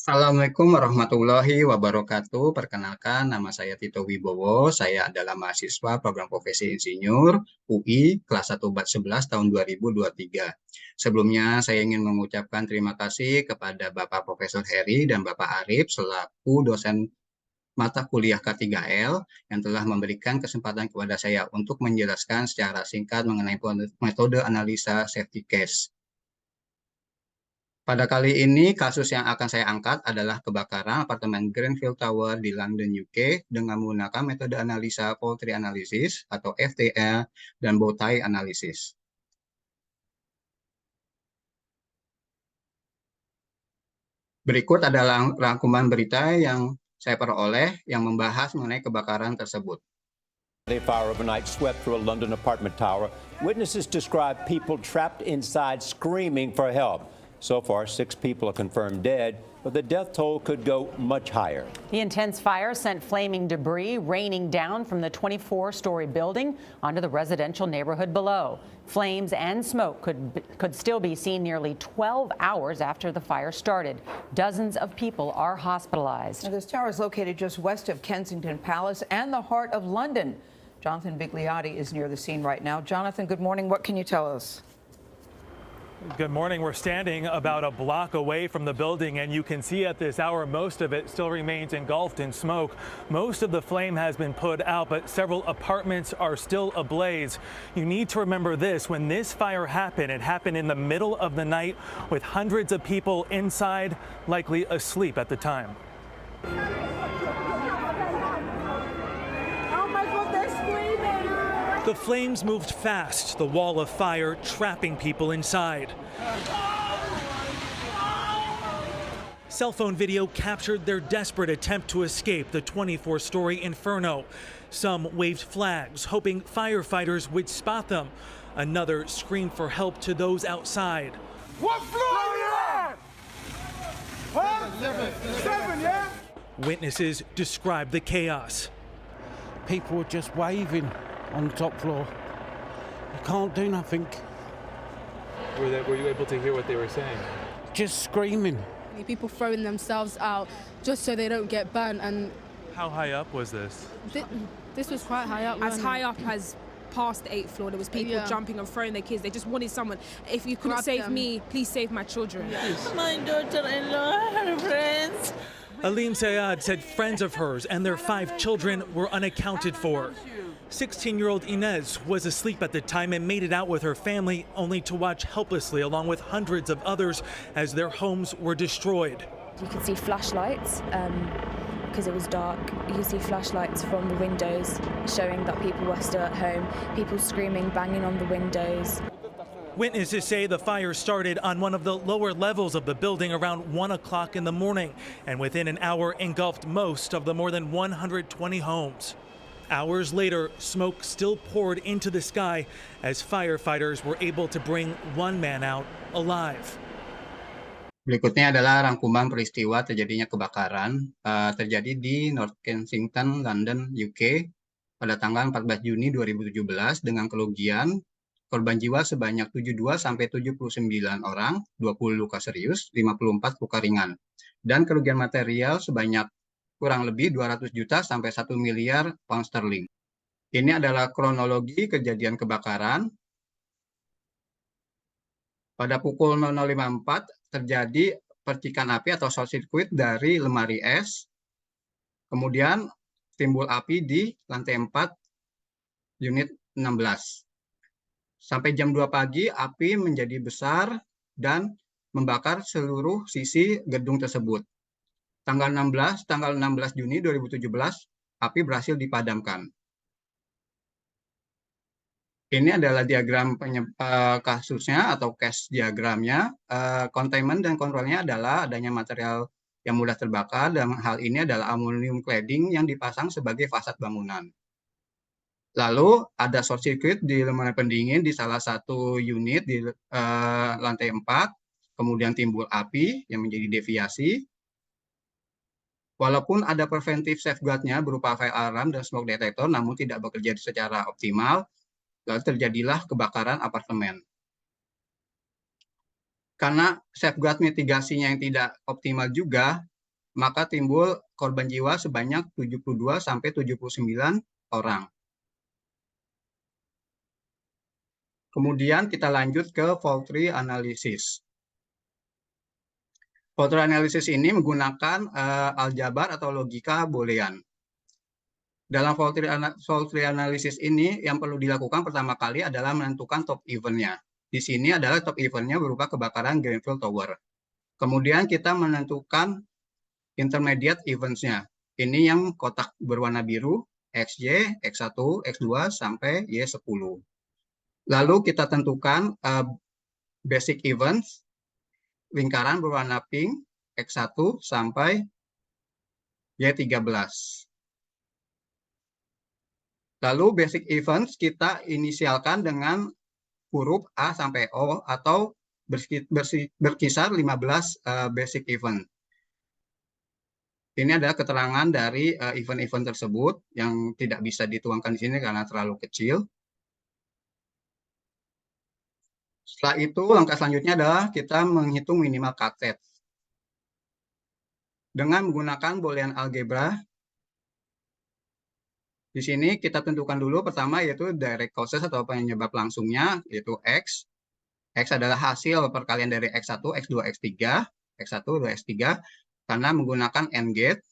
Assalamualaikum warahmatullahi wabarakatuh. Perkenalkan, nama saya Tito Wibowo. Saya adalah mahasiswa program profesi insinyur UI kelas 1 Bat 11 tahun 2023. Sebelumnya, saya ingin mengucapkan terima kasih kepada Bapak Profesor Heri dan Bapak Arif selaku dosen mata kuliah K3L yang telah memberikan kesempatan kepada saya untuk menjelaskan secara singkat mengenai metode analisa safety case. Pada kali ini, kasus yang akan saya angkat adalah kebakaran apartemen Grenfell Tower di London, UK, dengan menggunakan metode analisa fault tree analysis atau FTL dan bow tie analysis. Berikut adalah rangkuman berita yang saya peroleh yang membahas mengenai kebakaran tersebut. A fire overnight swept through a London apartment tower. Witnesses describe people trapped inside screaming for help. So far, 6 people are confirmed dead, but the death toll could go much higher. The intense fire sent flaming debris raining down from the 24-story building onto the residential neighborhood below. Flames and smoke could still be seen nearly 12 hours after the fire started. Dozens of people are hospitalized. Now, this tower is located just west of Kensington Palace and the heart of London. Jonathan Bigliotti is near the scene right now. Jonathan, good morning. What can you tell us? Good morning. We're standing about a block away from the building, and you can see at this hour most of it still remains engulfed in smoke. Most of the flame has been put out, but several apartments are still ablaze. You need to remember this. When this fire happened, it happened in the middle of the night with hundreds of people inside, likely asleep at the time. The flames moved fast, the wall of fire trapping people inside. Cell phone video captured their desperate attempt to escape the 24-story inferno. Some waved flags, hoping firefighters would spot them. Another screamed for help to those outside. What floor are you at? Huh? Seven, yeah? Witnesses described the chaos. People were just waving on the top floor. I can't do nothing. Were you able to hear what they were saying? Just screaming. People throwing themselves out just so they don't get burnt. And How high up was this? this was quite high up. As wasn't high it? up as past the 8th floor, there was people Yeah. jumping and throwing their kids. They just wanted someone. If you couldn't Grab save them. me, please save my children. My daughter-in-law, her friends. Aleem Sayad said friends of hers and their 5 children were unaccounted for. 16-year-old Inez was asleep at the time and made it out with her family, only to watch helplessly along with hundreds of others as their homes were destroyed. You could see flashlights because it was dark. You could see flashlights from the windows showing that people were still at home, people screaming, banging on the windows. Witnesses say the fire started on one of the lower levels of the building around 1 o'clock in the morning and within an hour engulfed most of the more than 120 homes. Hours later, smoke still poured into the sky as firefighters were able to bring one man out alive. Berikutnya adalah rangkuman peristiwa terjadinya kebakaran terjadi di North Kensington, London, UK pada tanggal 14 Juni 2017 dengan kerugian korban jiwa sebanyak 72 sampai 79 orang, 20 luka serius, 54 luka ringan, dan kerugian material sebanyak kurang lebih 200 juta sampai 1 miliar pound sterling. Ini adalah kronologi kejadian kebakaran. Pada pukul 00.54 terjadi percikan api atau short circuit dari lemari es. Kemudian timbul api di lantai 4 unit 16. Sampai jam 2 pagi api menjadi besar dan membakar seluruh sisi gedung tersebut. Tanggal 16 Juni 2017 api berhasil dipadamkan. Ini adalah diagram kasusnya atau case diagramnya. Containment dan kontrolnya adalah adanya material yang mudah terbakar, dan hal ini adalah aluminium cladding yang dipasang sebagai fasad bangunan. Lalu ada short circuit di lemari pendingin di salah satu unit di lantai 4, kemudian timbul api yang menjadi deviasi. Walaupun ada preventive safeguard-nya berupa fire alarm dan smoke detector, namun tidak bekerja secara optimal, lalu terjadilah kebakaran apartemen. Karena safeguard mitigasinya yang tidak optimal juga, maka timbul korban jiwa sebanyak 72 sampai 79 orang. Kemudian kita lanjut ke fault tree analysis. Fault tree analysis ini menggunakan aljabar atau logika boolean. Dalam fault tree analysis ini yang perlu dilakukan pertama kali adalah menentukan top event-nya. Di sini adalah top event-nya berupa kebakaran Grenfell Tower. Kemudian kita menentukan intermediate events-nya. Ini yang kotak berwarna biru, XY, X1, X2, sampai Y10. Lalu kita tentukan basic events, lingkaran berwarna pink, X1 sampai Y13. Lalu basic events kita inisialkan dengan huruf A sampai O atau berkisar 15 basic event. Ini adalah keterangan dari event-event tersebut yang tidak bisa dituangkan di sini karena terlalu kecil. Setelah itu, langkah selanjutnya adalah kita menghitung minimal cut set. Dengan menggunakan boolean algebra, di sini kita tentukan dulu pertama yaitu direct causes atau penyebab langsungnya, yaitu X. X adalah hasil perkalian dari X1, X2, X3, X1, 2, X3, karena menggunakan AND gate.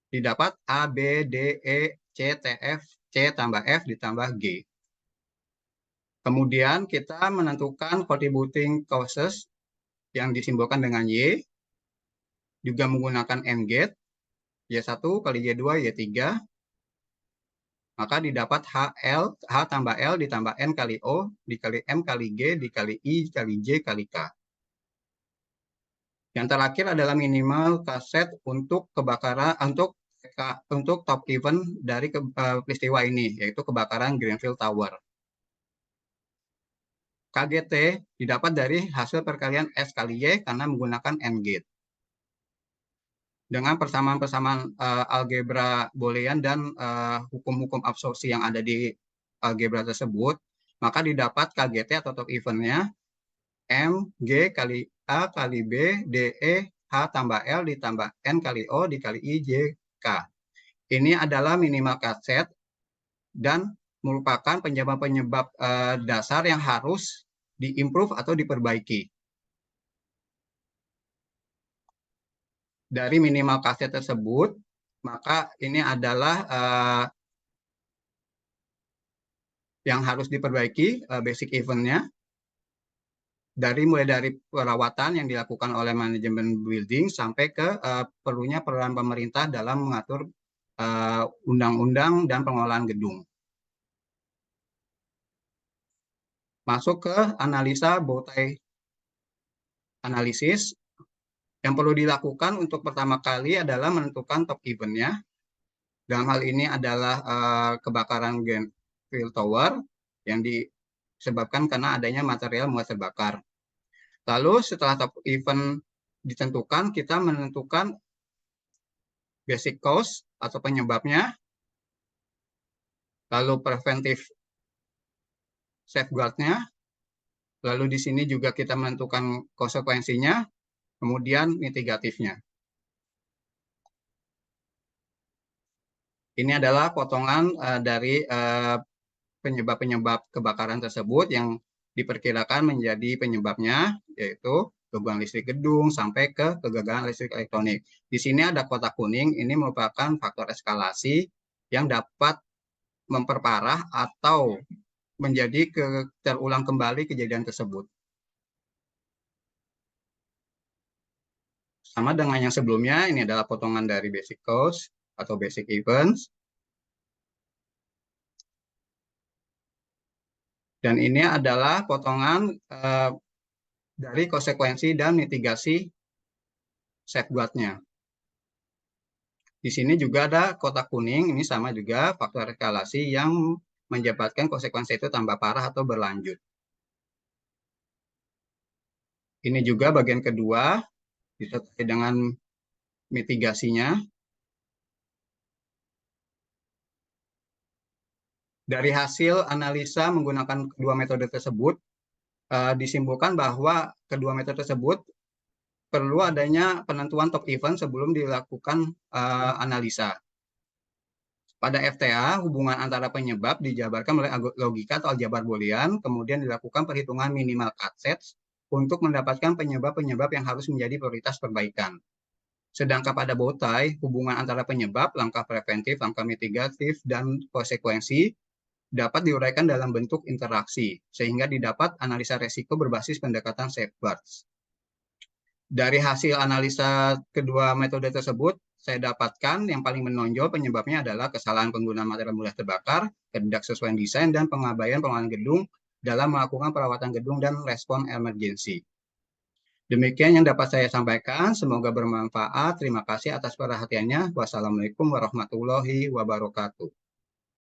Didapat A, B, D, E, C, T, F, C tambah F ditambah G. Kemudian kita menentukan contributing causes yang disimbolkan dengan Y, juga menggunakan AND gate, Y1 kali Y2, Y3, maka didapat H tambah L ditambah N kali O, dikali M kali G, dikali I, kali J, kali K. Yang terakhir adalah minimal kaset untuk kebakaran, untuk top event dari peristiwa ini, yaitu kebakaran Grenfell Tower. KGT didapat dari hasil perkalian S kali Y karena menggunakan AND gate. Dengan persamaan-persamaan algebra boolean dan hukum-hukum absorpsi yang ada di algebra tersebut, maka didapat KGT atau top event-nya M, G kali A kali B, D, E, H tambah L ditambah N kali O dikali I, J, K. Ini adalah minimal cut set dan merupakan penyebab-penyebab dasar yang harus diimprove atau diperbaiki. Dari minimal cut set tersebut, maka ini adalah yang harus diperbaiki basic event-nya. Mulai dari perawatan yang dilakukan oleh manajemen building sampai ke perlunya peran pemerintah dalam mengatur undang-undang dan pengelolaan gedung. Masuk ke analisa bowtie analisis. Yang perlu dilakukan untuk pertama kali adalah menentukan top event-nya. Dalam hal ini adalah kebakaran Grenfell Tower yang disebabkan karena adanya material muat terbakar. Lalu setelah top event ditentukan, kita menentukan basic cause atau penyebabnya, lalu preventive safeguard-nya, lalu di sini juga kita menentukan konsekuensinya, kemudian mitigatifnya. Ini adalah potongan dari penyebab-penyebab kebakaran tersebut yang diperkirakan menjadi penyebabnya, yaitu gangguan listrik gedung sampai ke kegagalan listrik elektronik. Di sini ada kotak kuning, ini merupakan faktor eskalasi yang dapat memperparah atau menjadi terulang kembali kejadian tersebut. Sama dengan yang sebelumnya, ini adalah potongan dari basic cause atau basic events. Dan ini adalah potongan dari konsekuensi dan mitigasi safeguard-nya. Di sini juga ada kotak kuning, ini sama juga faktor eskalasi yang menyebabkan konsekuensi itu tambah parah atau berlanjut. Ini juga bagian kedua, disertai dengan mitigasinya. Dari hasil analisa menggunakan kedua metode tersebut, disimpulkan bahwa kedua metode tersebut perlu adanya penentuan top event sebelum dilakukan analisa. Pada FTA, hubungan antara penyebab dijabarkan oleh logika atau aljabar Boolean, kemudian dilakukan perhitungan minimal assets untuk mendapatkan penyebab-penyebab yang harus menjadi prioritas perbaikan. Sedangkan pada bowtie, hubungan antara penyebab, langkah preventif, langkah mitigatif, dan konsekuensi dapat diuraikan dalam bentuk interaksi, sehingga didapat analisa resiko berbasis pendekatan safeguards. Dari hasil analisa kedua metode tersebut, saya dapatkan yang paling menonjol penyebabnya adalah kesalahan penggunaan material mudah terbakar, ketidaksesuaian desain, dan pengabaian pengelolaan gedung dalam melakukan perawatan gedung dan respon emergensi. Demikian yang dapat saya sampaikan, semoga bermanfaat. Terima kasih atas perhatiannya. Wassalamualaikum warahmatullahi wabarakatuh.